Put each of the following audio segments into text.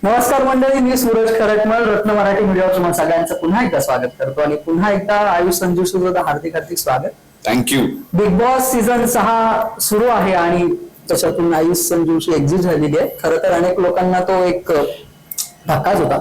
नमस्कार मंडळी, मी सूरज खरटमल, रत्न मराठी मीडियावर तुम्हाला सगळ्यांचं पुन्हा एकदा स्वागत करतो आणि पुन्हा एकदा आयुष संजू सुद्धा हार्दिक हार्दिक स्वागत. थँक्यू. बिग बॉस सीझन 6 सुरू आहे आणि त्याच्यातून आयुष संजूची एक्झिट झालेली आहे. खरं तर अनेक लोकांना तो एक धक्काच होता.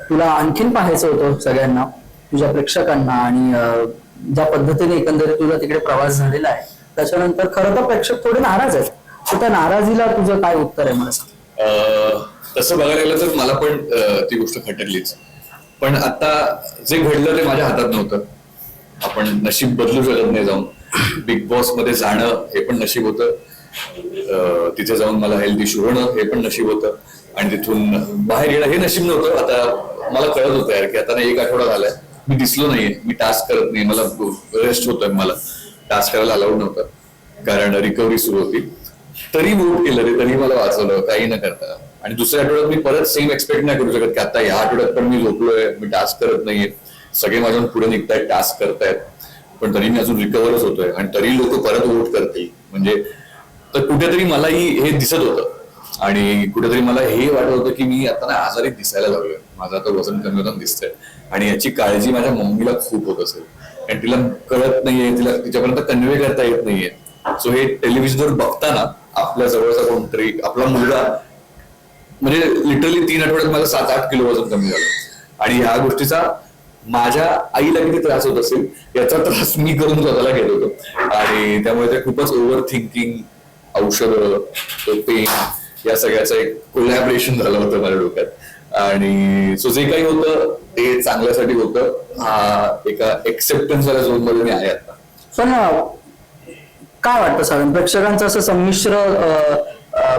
तुला आणखीन पाहायचं होतं सगळ्यांना, तुझ्या प्रेक्षकांना, आणि ज्या पद्धतीने एकंदरीत तुझा तिकडे प्रवास झालेला आहे त्याच्यानंतर खरं तर प्रेक्षक थोडे नाराज आहेत. तर त्या नाराजीला तुझं काय उत्तर आहे मला सांग. तसं बघायला गेलं तर मला पण ती गोष्ट खटकलीच, पण आता जे घडलं ते माझ्या हातात नव्हतं. आपण नशीब बदलू शकत नाही. जाऊन बिग बॉस मध्ये जाणं हे पण नशीब होतं, तिथे जाऊन मला हेल्थ इश्यू होणं हे पण नशीब होतं, आणि तिथून बाहेर येणं हे नशीब नव्हतं. आता मला कळत होतं यार की आता 1 आठवडा झालाय मी दिसलो नाहीये, मी टास्क करत नाही, मला रेस्ट होतोय, मला टास्क करायला अलाउड नव्हतं कारण रिकव्हरी सुरू होती. तरी वोट केलं रे, तरी मला वाचवलं काही न करता. आणि दुसऱ्या आठवड्यात मी परत सेम एक्सपेक्ट नाही करू शकत की आता या आठवड्यात पण मी झोपलोय, मी टास्क करत नाहीये, सगळे माझ्याहून पुढे निघतायत, टास्क करतायत, पण तरी मी अजून रिकव्हरच होतोय आणि तरी लोक परत वोट करतील. म्हणजे तर कुठेतरी मलाही हे दिसत होतं आणि कुठेतरी मला हे वाटत होतं की मी आता ना आजारी दिसायला लागलोय, माझं आता वजन कमी होताना दिसतंय, आणि याची काळजी माझ्या मम्मीला खूप होत असेल आणि तिला कळत नाहीये, तिला तिच्यापर्यंत कन्वे करता येत नाहीये. सो हे टेलिव्हिजनवर बघताना आपल्या जवळचा कोणतरी आपला मुलगा, म्हणजे लिटरली 3 आठवड्यात मला 7-8 किलो वजन कमी झालं, आणि ह्या गोष्टीचा माझ्या आईला किती त्रास होत असेल याचा त्रास मी करून स्वतःला घेत होतो. आणि त्यामुळे ते खूपच ओव्हर थिंकिंग, औषधं, पेन, या सगळ्याचं एक कोलॅबरेशन झालं होतं माझ्या डोक्यात. आणि सो जे काही होतं ते चांगल्यासाठी होतं. हा एका एक्सेप्टन्स वाल्या झोन मध्ये मी आहे आता. पण काय वाटतं साधारण प्रेक्षकांचं असं संमिश्र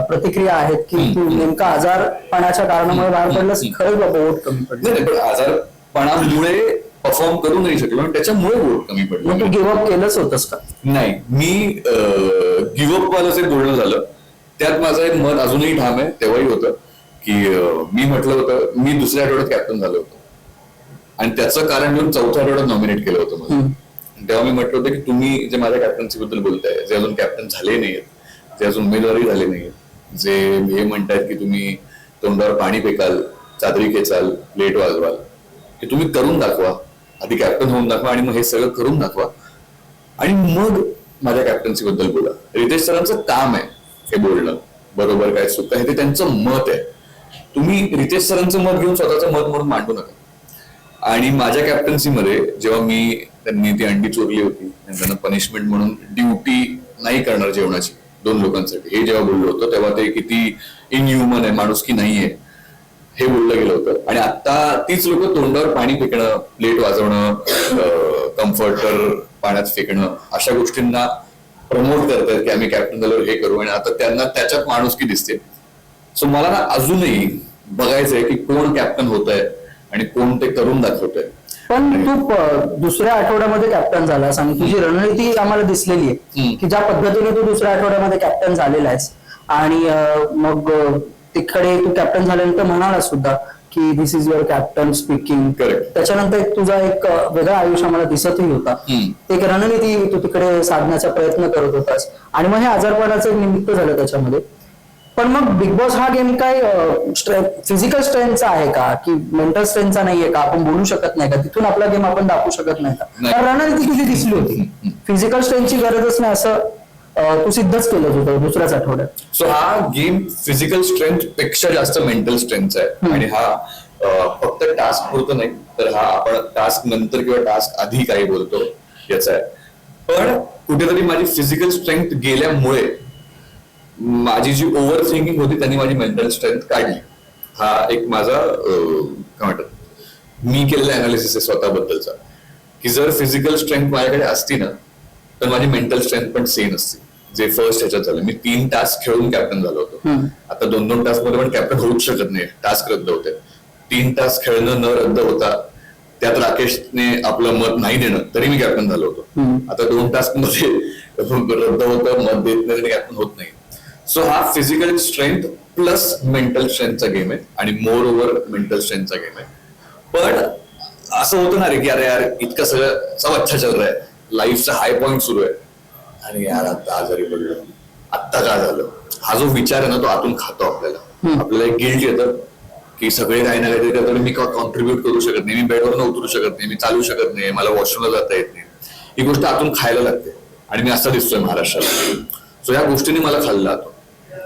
प्रतिक्रिया आहेत की तू नेमका आजारपणाच्या कारणामुळे बाहेर पडलंस, खरंच बाबा वोट कमी पडले? नाही, पण आजारपणामुळे परफॉर्म करू नाही शकलो आणि त्याच्यामुळे वोट कमी पडले. मग तू गिव्हअप केलंच होतंस का? नाही, मी गिव्हअप वालाच एक बोलणं झालं, त्यात माझं एक मत अजूनही ठाम आहे. तेव्हाही होतं की मी म्हटलं होतं, मी दुसऱ्या आठवड्यात कॅप्टन झालो होतो आणि त्याचं कारण घेऊन 4थ्या आठवड्यात नॉमिनेट केलं होतं मला. तेव्हा मी म्हटलं होतं की तुम्ही जे माझ्या कॅप्टन्सी बद्दल बोलताय, जे अजून कॅप्टन झाले नाहीयेत, जे अजून उमेदवारी झाले नाहीये, जे हे म्हणतायत की तुम्ही तोंडावर पाणी फेकाल, चादरी खेचाल, प्लेट वाजवाल, हे तुम्ही करून दाखवा, आधी कॅप्टन होऊन दाखवा आणि मग हे सगळं करून दाखवा आणि मग माझ्या कॅप्टन्सी बद्दल बोला. रितेश सरांचं काम आहे हे बोलणं, बरोबर काय चूक आहे ते त्यांचं मत आहे. तुम्ही रितेश सरांचं मत घेऊन स्वतःचं मत म्हणून मांडू नका. आणि माझ्या कॅप्टन्सीमध्ये जेव्हा त्यांनी ती अंडी चोरली होती आणि त्यांना पनिशमेंट म्हणून ड्युटी नाही करणार जेवणाची 2 लोकांसाठी, हे जेव्हा बोललो होतं तेव्हा ते किती इनह्युमन आहे, माणुसकी नाहीये हे बोललं गेलं होतं. आणि आता तीच लोक तोंडावर पाणी फेकणं, प्लेट वाजवणं, कम्फर्टर पाण्यात फेकणं, अशा गोष्टींना प्रमोट करतात की आम्ही कॅप्टन झाल्यावर हे करू, आणि आता त्यांना त्याच्यात माणुसकी दिसते. सो मला ना अजूनही बघायचंय की कोण कॅप्टन होत आहे आणि कोण ते करून दाखवत आहे. पण तू दुसऱ्या आठवड्यामध्ये कॅप्टन झालास आणि तुझी रणनीती आम्हाला दिसलेली आहे की ज्या पद्धतीने तू दुसऱ्या आठवड्यामध्ये कॅप्टन झालेला आहेस, आणि मग तिकडे तू कॅप्टन झाल्यानंतर म्हणाला सुद्धा की दिस इज युअर कॅप्टन स्पीकिंग. त्याच्यानंतर तुझा एक वेगळा आयुष्य आम्हाला दिसतही होता. एक रणनीती तू तिकडे साधण्याचा प्रयत्न करत होतास आणि मग हे आजारपणाचं एक निमित्त झालं त्याच्यामध्ये. पण मग बिग बॉस हा गेम काय फिजिकल स्ट्रेंथचा आहे का की मेंटल स्ट्रेंथचा नाहीये का? आपण बोलू शकत नाही का? तिथून आपला गेम आपण दाखवू शकत नाही का? रणनीती तुझी दिसली होती, फिजिकल स्ट्रेंथची गरजच नाही असं तू सिद्धच केलं होतं दुसऱ्याच आठवड्यात. सो हा गेम फिजिकल स्ट्रेंथ पेक्षा जास्त मेंटल स्ट्रेंथचा आहे. आणि हा फक्त टास्क पुरतं नाही, तर हा आपण टास्क नंतर किंवा टास्क आधी काही बोलतो याचा आहे. पण कुठेतरी माझी फिजिकल स्ट्रेंथ गेल्यामुळे माझी जी ओव्हर थिंकिंग होती त्यांनी माझी मेंटल स्ट्रेंथ काढली. हा एक माझा काय म्हणतात मी केलेला अनालिसिस आहे स्वतःबद्दलचा, की जर फिजिकल स्ट्रेंथ माझ्याकडे असती ना तर माझी मेंटल स्ट्रेंथ पण सेम असते. जे फर्स्ट ह्याच्यात झालं, मी 3 टास्क खेळून कॅप्टन झालो होतो. आता 2-2 टास्क मध्ये पण कॅप्टन होऊच शकत नाही, टास्क रद्द होते. 3 टास्क खेळणं न रद्द होता, त्यात राकेशने आपलं मत नाही देणं तरी मी कॅप्टन झालो होतो. आता 2 टास्क मध्ये रद्द होतं, मत देत नाही, कॅप्टन होत नाही. सो हा फिजिकल स्ट्रेंथ प्लस मेंटल स्ट्रेंथचा गेम आहे आणि मोर ओव्हर मेंटल स्ट्रेंथचा गेम आहे. पण असं होतं ना रे की अरे यार इतकं सगळं सब अच्छा चल रहा है, लाईफचा हाय पॉइंट सुरू आहे आणि यार आता आजारी पडलो, आत्ता काय झालं, हा जो विचार आहे ना तो आतून खातो आपल्याला. आपल्याला एक गिल्ट येतं की सगळे काही ना काहीतरी करतात, मी कॉन्ट्रीब्युट करू शकत नाही, मी बेडवर उतरू शकत नाही, मी चालू शकत नाही, मला वॉशरूमला जाता येत नाही, ही गोष्ट आतून खायला लागते आणि मी असा दिसतोय महाराष्ट्राला. सो या गोष्टीने मला खाल्ला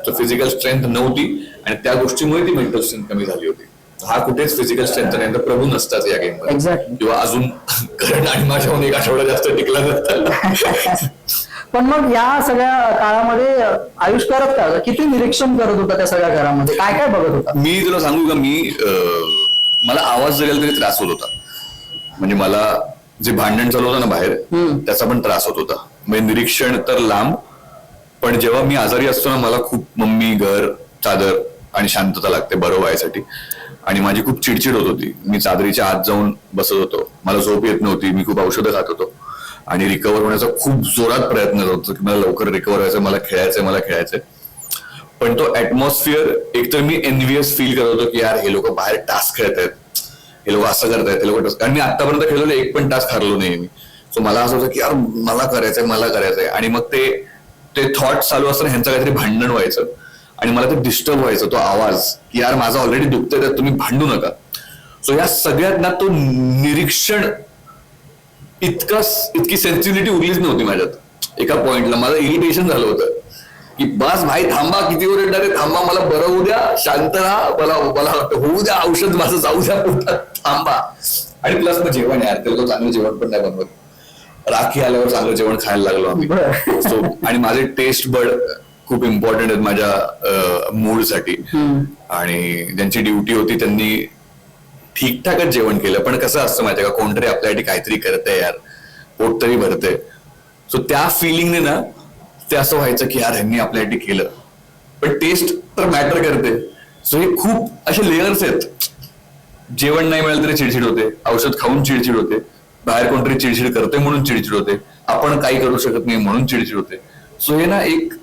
तो फिजिकल स्ट्रेंथ नव्हती आणि त्या गोष्टीमुळे ती मेंटल स्ट्रेंथ कमी झाली होती. हा कुठेच फिजिकल स्ट्रेंथ नाही तर प्रभू नसताच या गेम मध्ये. Exactly. किंवा अजून करण आणि माझ्याहून एक आठवडा जास्त टिकला जातात. पण मग या सगळ्या काळामध्ये आयुष करत का किती निरीक्षण करत होता त्या सगळ्या घरामध्ये, काय काय बघत होता? मी तुला सांगू का, मला आवाज जरी आला तरी त्रास होत होता. म्हणजे मला जे भांडण चालू होतं ना बाहेर त्याचा पण त्रास होत होता. म्हणजे निरीक्षण तर लांब, पण जेव्हा मी आजारी असतो ना मला खूप मम्मी, घर, चादर आणि शांतता लागते बरं व्हायसाठी. आणि माझी खूप चिडचिड होत होती. मी चादरीच्या आत जाऊन बसत होतो, मला झोप येत नव्हती, मी खूप औषधं खात होतो आणि रिकव्हर होण्याचा खूप जोरात प्रयत्न करत होतो की मला लवकर रिकव्हर व्हायचं, मला खेळायचंय. पण तो ऍटमॉस्फिअर एकतर मी एनव्हीएस फील करत होतो की यार हे लोक बाहेर टास्क खेळत आहेत, हे लोक असं करतायत, हे लोक टास्क. आणि मी आतापर्यंत खेळलेलं एक पण टास्क हरलो नाही मी. सो मला असं होतं की यार मला करायचंय. आणि मग ते थॉट चालू असताना ह्यांचं काहीतरी भांडण व्हायचं आणि मला ते डिस्टर्ब व्हायचं, तो आवाज की यार माझं ऑलरेडी दुखतंय तर तुम्ही भांडू नका. सो या सगळ्यात ना तो निरीक्षण इतकी सेन्सिटिव्हिटी उरलीच नव्हती माझ्यात. एका पॉइंटला माझं इरिटेशन झालं होतं की बस भाई थांबा, किती ओरडणार आहे, थांबा, मला बरं होऊ द्या, शांत राहा, मला होऊ द्या, औषध माझं जाऊ द्या पोटात, थांबा. आणि प्लस मग जेवण यार ते लोक चांगलं जेवण पण नाही बनवत. राखी आल्यावर चांगलं जेवण खायला लागलो आम्ही. सो आणि माझे टेस्ट बड खूप इम्पॉर्टंट आहेत माझ्या मूडसाठी. आणि ज्यांची ड्युटी होती त्यांनी ठीकठाकच जेवण केलं. पण कसं असतं माहितीये का, कोणतरी आपल्यासाठी काहीतरी करतंय यार, पोट तरी भरतंय. सो त्या फिलिंगने ना ते असं व्हायचं की यार ह्यांनी आपल्यासाठी केलं. पण टेस्ट तर मॅटर करते. सो हे खूप असे लेयर्स आहेत. जेवण नाही मिळालं तरी चिडचिड होते, औषध खाऊन चिडचिड होते, बाहेर कोणतरी चिडचिड करते म्हणून चिडचिड होते, आपण काही करू शकत नाही म्हणून चिडचिड होते. सो हे ना एक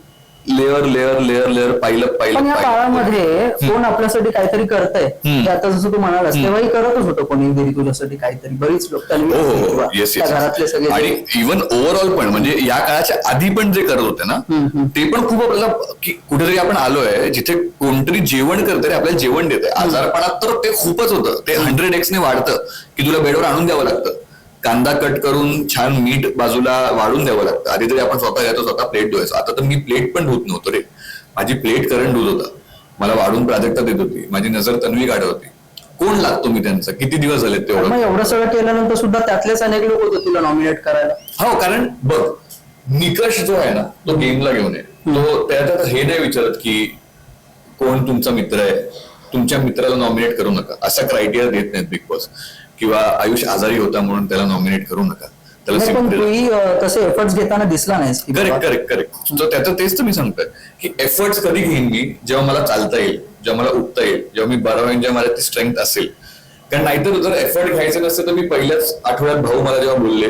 लेअर पाहिलं. पण या काळामध्ये कोण आपल्यासाठी काहीतरी करतंय ते आता जसं तू म्हणालास तेव्हाही करतच होतं कोणी तुझ्यासाठी काहीतरी. बरीच लोक घरातले सगळे आणि इव्हन ओव्हरऑल पण म्हणजे या काळाच्या आधी पण जे करत होते ना ते पण खूप आपल्याला की कुठेतरी आपण आलोय जिथे कोणतरी जेवण करतंय, आपल्याला जेवण देतंय. आजारपणात तर ते खूपच होतं, ते 100x ने वाढतं की तुला बेडवर आणून द्यावं लागतं, कांदा कट करून छान मीठ बाजूला वाढून द्यावं लागतं. आधी तरी आपण स्वतः घ्यायचो, स्वतः प्लेट धुवायचो. आता तर मी प्लेट पण धुत नव्हतो रे, माझी प्लेट करण धुत होता, मला वाढून प्राजक्ता देत होती, माझी नजर तन्वी काढत होती. कोण लागतो मी त्यांचा, किती दिवस झाले तेवढं. एवढं सगळं केल्यानंतर सुद्धा त्यातलेच अनेक लोक होते तुला नॉमिनेट करायला. हो, कारण बघ निकष जो आहे ना तो गेमला घेऊन आहे. तो त्याच्यात हे नाही विचारत की कोण तुमचा मित्र आहे, तुमच्या मित्राला नॉमिनेट करू नका असा क्रायटेरिया देत नाहीत बिग बॉस. किंवा आयुष आजारी होता म्हणून त्याला नॉमिनेट करू नका, त्याला तसे एफर्ट्स घेताना दिसला नाहीस. करेक्ट. त्याचं तेच तर मी सांगतोय की एफर्ट्स कधी घेईन मी, जेव्हा मला चालता येईल, जेव्हा मला उठता येईल, जेव्हा मी बरा होईन, जेव्हा मला ती स्ट्रेंथ असेल. कारण नाहीतर जर एफर्ट घ्यायचं नसतं तर मी पहिल्याच आठवड्यात भाऊ मला जेव्हा बोलले,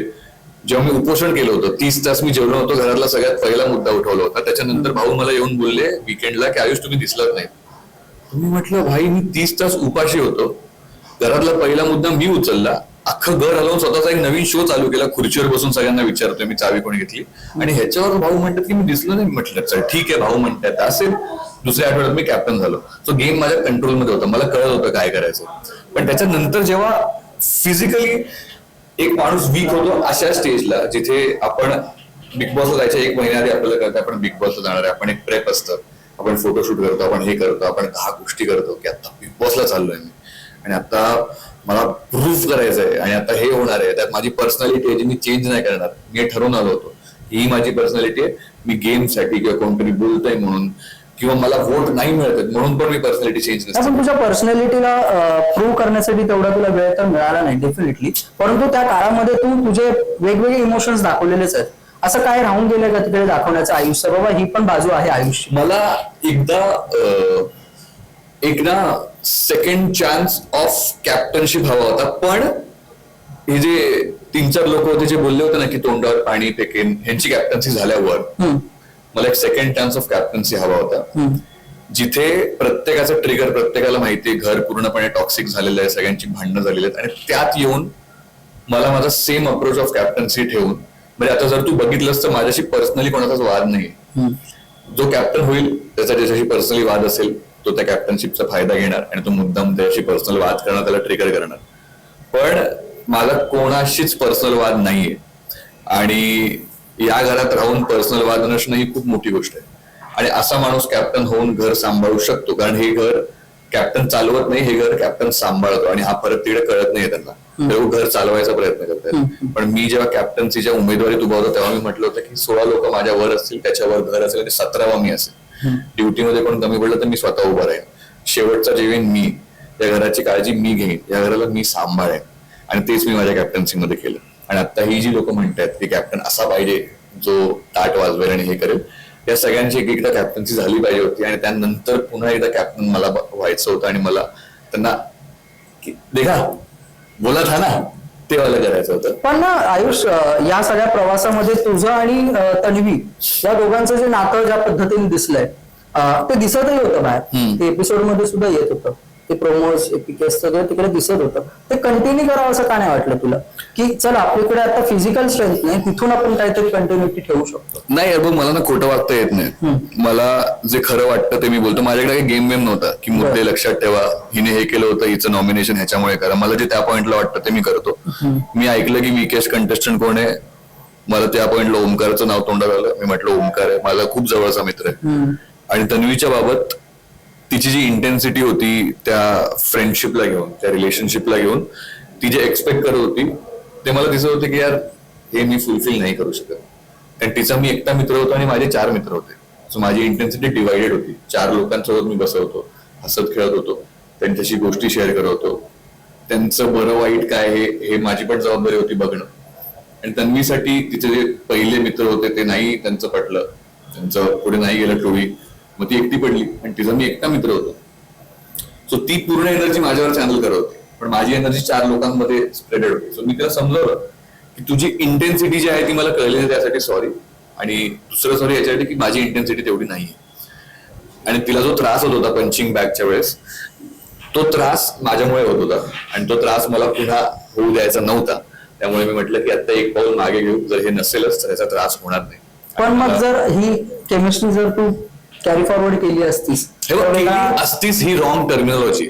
जेव्हा मी उपोषण केलं होतं 30 तास मी जेवलो होतो, घरातला सगळ्यात पहिला मुद्दा उठवला होता. त्याच्यानंतर भाऊ मला येऊन बोलले विकेंडला की आयुष तुम्ही दिसलाच नाही. तुम्ही म्हटलं भाई मी 30 तास उपाशी होतो, घरातला पहिला मुद्दा मी उचलला, अख्खं घर हलवून स्वतःचा एक नवीन शो चालू केला, खुर्चीवर बसून सगळ्यांना विचारतोय मी चावी कोणी घेतली, आणि ह्याच्यावर भाऊ म्हणतात की मी दिसलो नाही. म्हटलं चल ठीक आहे, भाऊ म्हणतात असेल. दुसऱ्या आठवड्यात मी कॅप्टन झालो. सो गेम माझ्या कंट्रोलमध्ये होता, मला कळत होतं काय करायचं. पण त्याच्यानंतर जेव्हा फिजिकली एक माणूस वीक होतो अशा स्टेजला जिथे आपण बिग बॉसला जायच्या 1 महिन्या आधी आपल्याला कळतं आपण बिग बॉसला जाणार आहे, आपण एक प्रेप असतं, आपण फोटोशूट करतो, आपण हे करतो, आपण 10 गोष्टी करतो की आता बिग बॉसला चाललोय मी आणि आता मला प्रूफ करायचंय आणि आता हे होणार आहे. त्यात माझी पर्सनॅलिटी आहे जी मी चेंज नाही करणार. मी ठरवून आलो होतो ही माझी पर्सनॅलिटी आहे. मी गेमसाठी किंवा कोणतरी बोलतोय म्हणून किंवा मला वोट नाही मिळत म्हणून पण मी पर्सनॅलिटी चेंज नसते. पण तुझ्या पर्सनॅलिटीला प्रूव्ह करण्यासाठी तेवढा तुला वेळ तर मिळाला नाही डेफिनेटली. परंतु त्या काळामध्ये तू तुझे वेगवेगळे इमोशन्स दाखवलेलेच आहेत. असं काय राहून गेलं का तिकडे दाखवण्याचं आयुष्य, बाबा ही पण बाजू आहे आयुष्य. मला एकदा एक ना सेकंड चान्स ऑफ कॅप्टनशिप हवा होता. पण हे जे 3-4 लोक होते जे बोलले होते ना की तोंडावर पाणी फेकेन, ह्यांची कॅप्टन्सी झाल्यावर मला एक सेकंड चान्स ऑफ कॅप्टन्सी हवा होता जिथे प्रत्येकाचं ट्रिगर प्रत्येकाला माहितीये, घर पूर्णपणे टॉक्सिक झालेलं आहे, सगळ्यांची भांडणं झालेली आहेत आणि त्यात येऊन मला माझा सेम अप्रोच ऑफ कॅप्टन्सी ठेवून, म्हणजे आता जर तू बघितलंस तर माझ्याशी पर्सनली कोणाचाच वाद नाही. जो कॅप्टन होईल त्याचा ज्याच्याशी पर्सनली वाद असेल तो त्या कॅप्टनशिपचा फायदा घेणार आणि तो मुद्दाम त्याशी पर्सनल वाद करणार, त्याला ट्रिगर करणार. पण माझा कोणाशीच पर्सनल वाद नाहीये आणि या घरात राहून पर्सनल वाद नसणं ही खूप मोठी गोष्ट आहे. आणि असा माणूस कॅप्टन होऊन घर सांभाळू शकतो, कारण हे घर कॅप्टन चालवत नाही, हे घर कॅप्टन सांभाळतो आणि हा फरक तिकडे कळत नाहीये त्यांना. तेव्हा घर चालवायचा प्रयत्न करतात. पण मी जेव्हा कॅप्टन्सीच्या उमेदवारीत उभा होतो तेव्हा मी म्हटलं होतं की 16 लोक माझ्यावर असतील, त्याच्यावर घर असेल आणि 17वा मी असेल. ड्युटीमध्ये पण कमी पडलं तर मी स्वतः उभा राहीन. शेवटचा जेवेन मी, या घराची काळजी मी घेईन, या घराला मी सांभाळेन आणि तेच मी माझ्या कॅप्टन्सीमध्ये केलं. आणि आता ही जी लोक म्हणतात की कॅप्टन असा पाहिजे जो ताट वाजवेल आणि हे करेल, या सगळ्यांची एक एकदा कॅप्टन्सी झाली पाहिजे होती आणि त्यानंतर पुन्हा एकदा कॅप्टन मला व्हायचं होतं आणि मला त्यांना देखा बोला था ना ते वाला करायचं होतं. पण ना आयुष, या सगळ्या प्रवासामध्ये तुझं आणि तन्वी या दोघांचं जे नातं ज्या पद्धतीने दिसलंय ते दिसतही होतं बाहेर. ते एपिसोड मध्ये सुद्धा येत होतं, ते प्रोमोज एपिकेस सगळं तिकडे दिसत होतं. ते कंटिन्यू करावं असं का नाही वाटलं तुला की चल आपल्याकडे आता फिजिकल स्ट्रेंथ नाही, तिथून आपण काहीतरी कंटिन्युटी ठेवू शकतो? नाही यार, मला ना खोटं वागता येत नाही. मला जे खरं वाटतं ते मी बोलतो. माझ्याकडे काही गेम वेम नव्हता की मुद्दे लक्षात ठेवा, हिने हे केलं होतं, हिचं नॉमिनेशन ह्याच्यामुळे करा. मला जे त्या पॉइंटला वाटतं ते मी करतो. मी ऐकलं की विकेश कंटेस्टंट कोण आहे, मला त्या पॉइंटला ओमकारचं नाव तोंडात आलं. मी म्हटलं ओमकार आहे, मला खूप जवळचा मित्र आहे. आणि तन्वीच्या बाबत तिची जी इंटेन्सिटी होती त्या फ्रेंडशिपला घेऊन, त्या रिलेशनशिपला घेऊन, ती जे एक्सपेक्ट करत होती ते मला दिसत होते की यार हे मी फुलफिल नाही करू शकत. कारण तिचा मी एकटा मित्र होतो आणि माझे 4 मित्र होते. सो माझी इंटेन्सिटी डिवायडेड होती. 4 लोकांसोबत मी बसवतो, हसत खेळत होतो, त्यांच्याशी गोष्टी शेअर करत होतो. त्यांचं बरं वाईट काय हे माझी पण जबाबदारी होती बघणं. आणि तन्वीसाठी तिचे जे पहिले मित्र होते ते नाही त्यांचं पटलं, त्यांचं पुढे नाही गेलं टोळी, मग ती एकटी पडली आणि तिचा मी एकटा मित्र होतो. सो ती पूर्ण एनर्जी माझ्यावर चॅनल करत होती, पण माझी एनर्जी 4 लोकांमध्ये स्प्रेडेड होती. सो मी तिला समजवलं की तुझी इंटेन्सिटी जी आहे ती मला कळली नाही, त्यासाठी सॉरी. आणि दुसरं सॉरी याच्यासाठी की माझी इंटेन्सिटी तेवढी नाहीये. आणि तिला जो त्रास होत होता पंचिंग बॅगच्या वेळेस, तो त्रास माझ्यामुळे होत होता आणि तो त्रास मला पुन्हा होऊ द्यायचा नव्हता. त्यामुळे मी म्हटलं की आता एक पाऊल मागे घेऊ, जर हे नसेलच तर याचा त्रास होणार नाही. पण मग जर ही केमिस्ट्री जर तू कॅरी फॉरवर्ड केली असतीस, असतीस ही रॉंग टर्मिनॉलॉजी.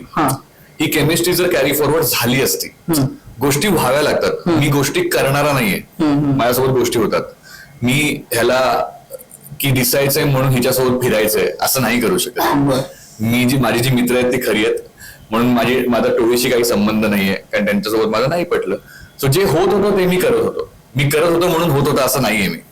ही केमिस्ट्री जर कॅरी फॉरवर्ड झाली असती, गोष्टी व्हाव्या लागतात. मी गोष्टी करणारा नाहीये, माझ्यासोबत गोष्टी होतात. मी ह्याला की दिसायचंय म्हणून हिच्यासोबत फिरायचंय असं नाही करू शकत. माझी जी मित्र आहेत ती खरी आहेत म्हणून माझा टोळीशी काही संबंध नाहीये, कारण त्यांच्यासोबत माझं नाही पटलं. सो जे होत होतं ते मी करत होतो. मी करत होतो म्हणून होत होतं असं नाहीये. मी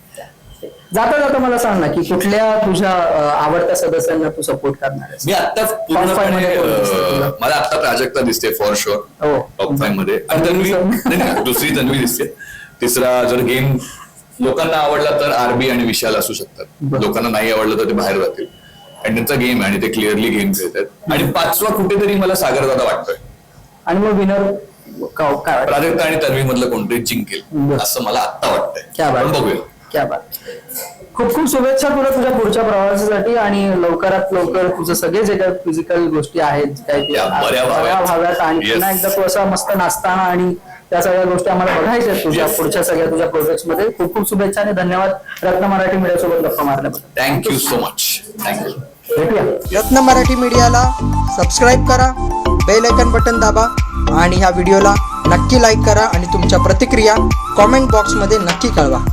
जाता जाता मला सांग ना की कुठल्या तुझ्या आवडत्या सदस्यांना तू सपोर्ट करणार आहेस? मी आता पूर्णपणे मला आता प्राजक्ता दिसते फॉर शुअर टॉप 5 मध्ये. आणि दुसरी तन्वी दिसते. तिसरा जर गेम लोकांना आवडला तर आरबी आणि विशाल असू शकतात. लोकांना नाही आवडलं तर ते बाहेर जातील आणि त्यांचा गेम आहे आणि ते क्लिअरली गेम खेळतात. आणि 5वा कुठेतरी मला सागर दादा वाटतोय. आणि मग विनर काय? प्राजक्ता आणि तन्वी मधलं कोणतरी जिंकेल असं मला आता वाटतंय. बघूया. क्या बात. खूप खूप शुभेच्छा तुला तुझ्या पुढच्या प्रवासासाठी आणि लवकरात लवकर तुझं सगळे जे काही फिजिकल गोष्टी आहेत काही बऱ्या व्हाव्यात आणि पुन्हा एकदा तू असा मस्त नाचताना आणि त्या सगळ्या गोष्टी आम्हाला बघायच्या तुझ्या पुढच्या सगळ्या तुझ्या प्रोजेक्ट मध्ये. खूप खूप शुभेच्छा आणि धन्यवाद रत्न मराठी मीडिया सोबत गप्पा मारल्याबद्दल. Thank you so much. थँक्यू. भेटूया. रत्न मराठी मीडियाला सबस्क्राईब करा, बेल आयकॉन बटन दाबा आणि ह्या व्हिडिओला नक्की लाईक करा आणि तुमच्या प्रतिक्रिया कॉमेंट बॉक्समध्ये नक्की कळवा.